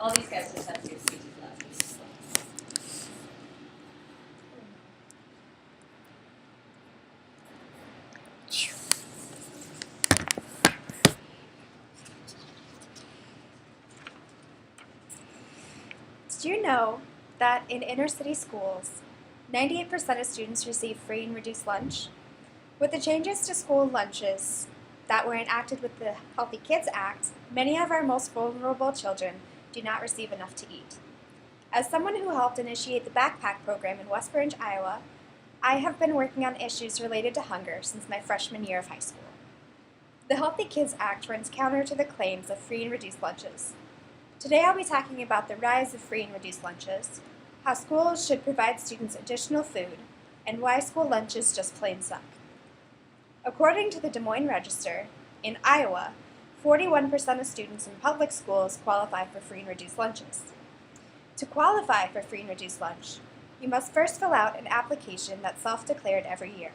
All these guys just have to do speeches last week. Did you know that in inner city schools, 98% of students receive free and reduced lunch? With the changes to school lunches that were enacted with the Healthy Kids Act, many of our most vulnerable children do not receive enough to eat. As someone who helped initiate the backpack program in West Branch, Iowa, I have been working on issues related to hunger since my freshman year of high school. The Healthy Kids Act runs counter to the claims of free and reduced lunches. Today I'll be talking about the rise of free and reduced lunches, how schools should provide students additional food, and why school lunches just plain suck. According to the Des Moines Register, in Iowa, 41% of students in public schools qualify for free and reduced lunches. To qualify for free and reduced lunch, you must first fill out an application that's self-declared every year.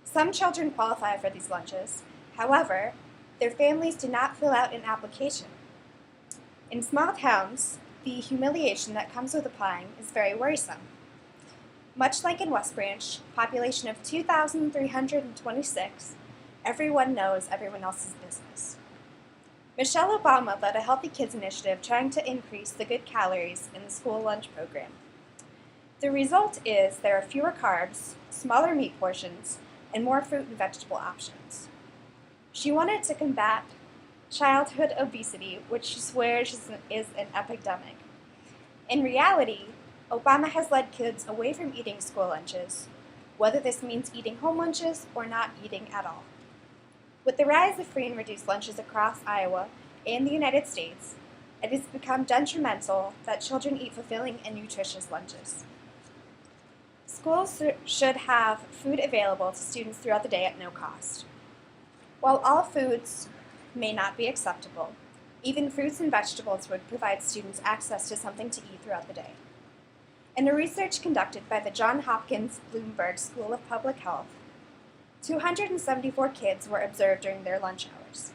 Some children qualify for these lunches, however, their families do not fill out an application. In small towns, the humiliation that comes with applying is very worrisome. Much like in West Branch, population of 2,326, everyone knows everyone else's business. Michelle Obama led a Healthy Kids initiative trying to increase the good calories in the school lunch program. The result is there are fewer carbs, smaller meat portions, and more fruit and vegetable options. She wanted to combat childhood obesity, which she swears is an epidemic. In reality, Obama has led kids away from eating school lunches, whether this means eating home lunches or not eating at all. With the rise of free and reduced lunches across Iowa and the United States, it has become detrimental that children eat fulfilling and nutritious lunches. Schools should have food available to students throughout the day at no cost. While all foods may not be acceptable, even fruits and vegetables would provide students access to something to eat throughout the day. In a research conducted by the Johns Hopkins Bloomberg School of Public Health, 274 kids were observed during their lunch hours.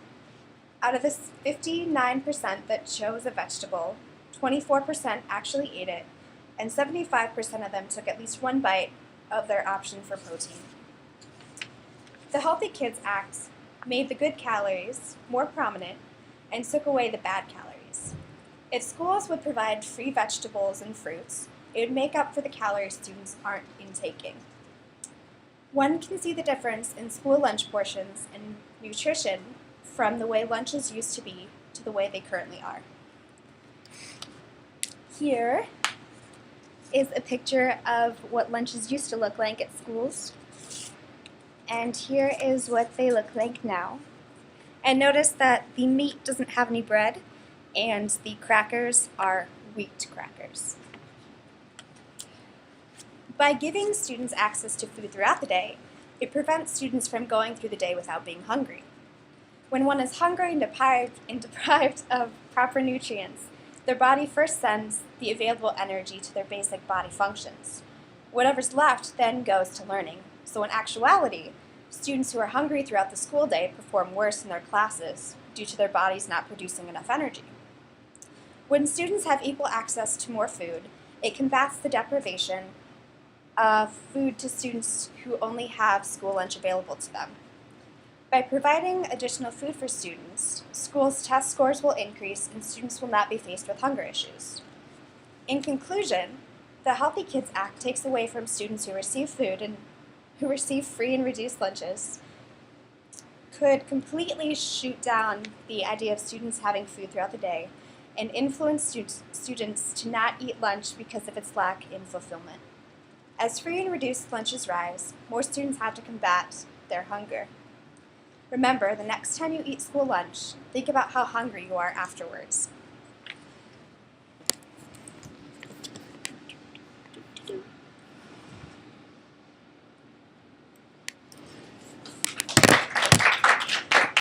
Out of the 59% that chose a vegetable, 24% actually ate it, and 75% of them took at least one bite of their option for protein. The Healthy Kids Act made the good calories more prominent and took away the bad calories. If schools would provide free vegetables and fruits, it would make up for the calories students aren't intaking. One can see the difference in school lunch portions and nutrition from the way lunches used to be to the way they currently are. Here is a picture of what lunches used to look like at schools. And here is what they look like now. And notice that the meat doesn't have any bread, and the crackers are wheat crackers. By giving students access to food throughout the day, it prevents students from going through the day without being hungry. When one is hungry and deprived of proper nutrients, their body first sends the available energy to their basic body functions. Whatever's left then goes to learning. So in actuality, students who are hungry throughout the school day perform worse in their classes due to their bodies not producing enough energy. When students have equal access to more food, it combats the deprivation of food to students who only have school lunch available to them. By providing additional food for students, schools' test scores will increase and students will not be faced with hunger issues. In conclusion, the Healthy Kids Act takes away from students who receive food and who receive free and reduced lunches, could completely shoot down the idea of students having food throughout the day and influence students to not eat lunch because of its lack in fulfillment. As free and reduced lunches rise, more students have to combat their hunger. Remember, the next time you eat school lunch, think about how hungry you are afterwards.